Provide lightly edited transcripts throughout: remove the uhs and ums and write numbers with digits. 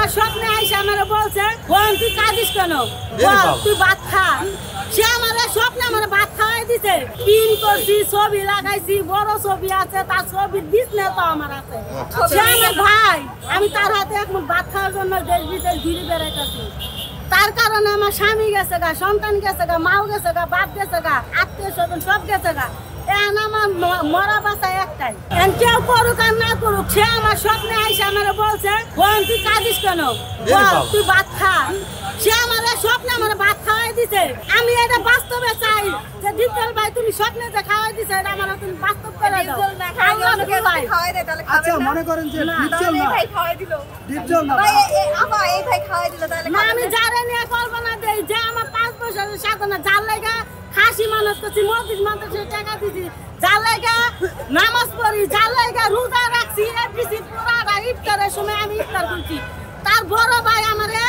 আমার স্বপ্নে আইসা আমার বলছে বোন তুই কাঁদিস কেন, তুই ভাত খা। সে আমার স্বপ্নে আমার ভাত খাওয়াই দিছে। পিন করছি, ছবি লাগাইছি, বড় ছবি আছে, তার ছবির বিজনেস তো আমার আছে। সে আমার ভাই, আমি তার হাতে এখন ভাত খাওয়ার জন্য দেশ বিদেশ ঘুরে বেড়াইতেছি। তার কারণে আমার স্বামী গেছে গা, সন্তান গেছে গা, মাও গেছে গা, বাপ গেছে গা, আত্মীয় স্বজন সব গেছে গা। এখন আমার মরা বাসা একটাই। কেউ করুক আর না করুক, সে আমার স্বপ্নে আইসা আমার বলছে বোন তুই কাঁদিস কেন, তুই ভাত খা। সে আমার স্বপ্নে আমার ভাত খাওয়াই দিছে। আমি এটা বাস্তবে চাই যে ডিপজল ভাই তুমি স্বপ্নে যে খাওয়াই দিছে এটা আমার তুমি বাস্তব করে দাও। আচ্ছা মনে করেন যে ডিপজল না ভাই খাওয়াই দিল, ডিপজল না ভাই এই ভাই খাওয়াই দিল, তাহলে না আমি যারে নিয়ে কল্পনা দেই যে আমার 5 বছরের সাধনা যার লাগা খাসি মানুষ করছি, মসজিদ মানুষের টাকা দিছি, যার লাগা নামাজ পড়ি, যার লাগা রোজা রাখছি, এফডিসি পুরা ইফতারের সময় আমি ইফতার করছি। তার বড় ভাই আমারে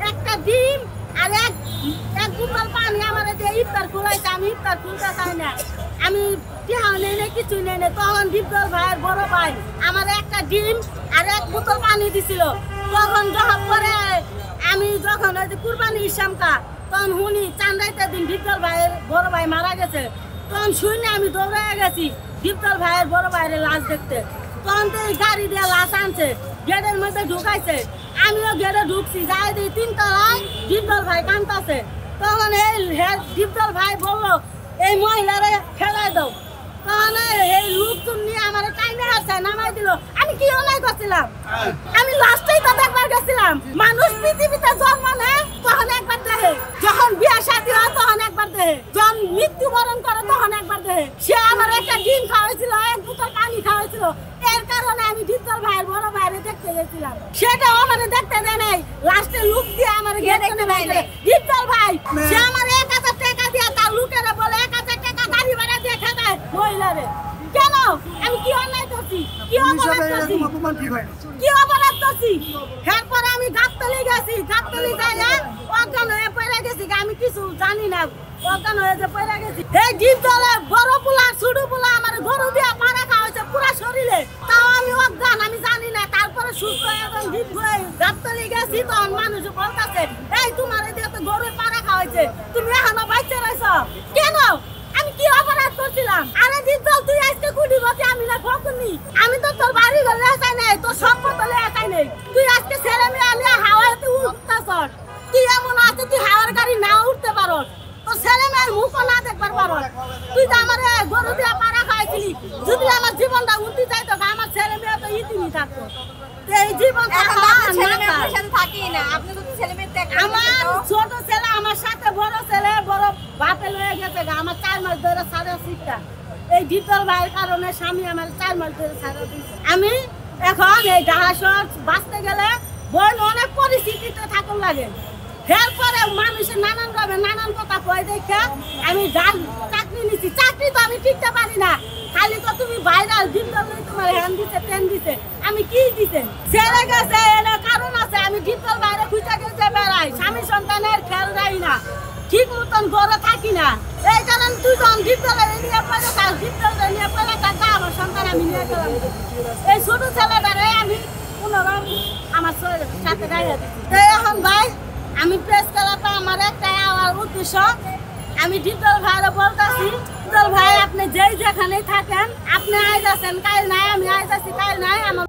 একটা ডিম আর এক বোতল পানি আমারে দিয়ে ইফতার খুলাইছে। আমি ইফতার খুলতে চাই না, আমি টিহাও নেই না, কিছু নেই না। তখন ডিপজল ভাইয়ের বড় ভাই আমার একটা ডিম আর এক বোতল পানি দিছিল। তখন যখন পরে আমি যখন ওই যে কুরবানি ইসলামকা তখন শুনি চান্দাইতে দিন ডিপজল ভাইয়ের বড় ভাই মারা গেছে। তখন শুনে আমি দৌড়াইয়া গেছি ডিপজল ভাইয়ের বড় ভাইয়ের লাশ দেখতে। তখন তো এই গাড়ি দিয়ে লাশ আনছে, গেটের মধ্যে ঢুকাইছে। আমিও গেটে ঢুকছি, যাই দিই 3 তলায় ডিপজল ভাই কাঁদতেছে। তখন এই ডিপজল ভাই বললো এই মহিলারে ফেলাই দাও। তখন এই লোকজন নিয়ে আমার টাইনে আসছে, নামাই দিল। আমি কি অন্যায় করছিলাম? আমি লাস্টেই তো দেখবার গেছিলাম। মানুষ পৃথিবীতে জন্ম নেয় তখন একবার দেখে, যখন বিয়ে শাদী হয় তখন একবার দেখে, যখন মৃত্যুবরণ করে তখন একবার দেখে। সে আমার একটা ডিম খাওয়াইছিল, এক বোতল পানি খাওয়াইছিল। এর কারণে আমি ডিপজল ভাইয়ের বড় ভাইরে দেখতে গেছিলাম, সেটাও আমার দেখতে দেয় নাই। লাস্টে লুক দিয়ে আমার গেটে বাইরে ডিপজল ভাই সে আমার 1000 টাকা দিয়ে তার লুকেরা বলে 1000 টাকা গাড়ি ভাড়া দিয়ে খেদায় মহিলারে। কেন? আমি কি অন্যায় করছি? কি অপরাধ করছি? কি অপরাধ করছি? এরপরে আমি গাবতলি গেছি, গাবতলি যাইয়া অজ্ঞান হয়ে পড়ে গেছি। আমি কিছু জানি না, অজ্ঞান হয়ে যে পড়ে গেছি। এই ডিপজলে বড় পোলা ছোট পোলা আমার গরু দিয়ে পাড়া খাওয়াইছে পুরা শরীরে, তাও আমি অজ্ঞান, আমি জানি না। তারপরে সুস্থ এবং ডিপ হয়ে গাবতলি গেছি, তখন মানুষ বলতেছে এই তোমার দিয়ে তো গরু পাড়া খাওয়াইছে, তুমি এখনো বাচ্চা রয়েছ কেন? আমি কি অপরাধ করছিলাম? আরে ডিপজল তুই আজকে কুটিপতি, আমি না ফকুনি। আমি তো তোর বাড়ি ঘর লেখাই নাই, তোর সম্পদ লেখাই নাই। তুই আজকে ছেলে মেয়ে নিয়ে হাওয়াতে উঠতেছ। তুই এমন আছে তুই হাওয়ার গাড়ি না উঠতে পারো, তোর ছেলে মেয়ের মুখও না দেখবার পারো। তুই তো আমার গরু দিয়ে পাড়া খাইছিলি। যদি আমার জীবনটা উঠতে চাইতো আমার ছেলে মেয়ে তো ইতিনি থাকতো। এই জীবন আমার ছোট ছেলে আমার সাথে বড় ছেলে বড় বাপে লয়ে গেছে। আমার 4 মাস ধরে সারা শিক্ষা এই ডিপজল ভাইয়ের কারণে স্বামী আমার 4 মাস ধরে সারা দিচ্ছে। আমি এখন এই ঢাকা শহর বাঁচতে গেলে বোন অনেক পরিস্থিতিতে থাকুন লাগে। এরপরে মানুষের নানান ভাবে নানান কথা কয় দেখে আমি চাকরি নিচ্ছি। চাকরি তো আমি টিকতে পারি না, খালি তো তুমি ভাইরাল ডিপজল তোমার হ্যান্ড দিছে টেন দিছে, আমি কি দিছে ছেড়ে গেছে। এর কারণ আছে, আমি ডিপজল বাইরে খুঁজে গেছে বেড়াই, স্বামী সন্তানের খেয়াল রাই না, ঠিক মতন ঘরে থাকি না। এই কারণ তুই যখন ডিপজল নিয়ে পড়ে থাক, ডিপজল নিয়ে পড়ে থাক, আমার সন্তান আমি নিয়ে গেলাম। এই ছোট ছেলেটারে আমি পুনরায় আমার সাথে গাইয়া দিচ্ছি। এখন ভাই আমি প্রেস করাটা আমার একটা আমার উদ্দেশ্য। আমি ডিপজল ভাইরে বলতেছি, ডিপজল ভাই আপনি যেই যেখানেই থাকেন, আপনি আইজ আছেন কাল নাই, আমি আইজ আছি কাল নাই। আমার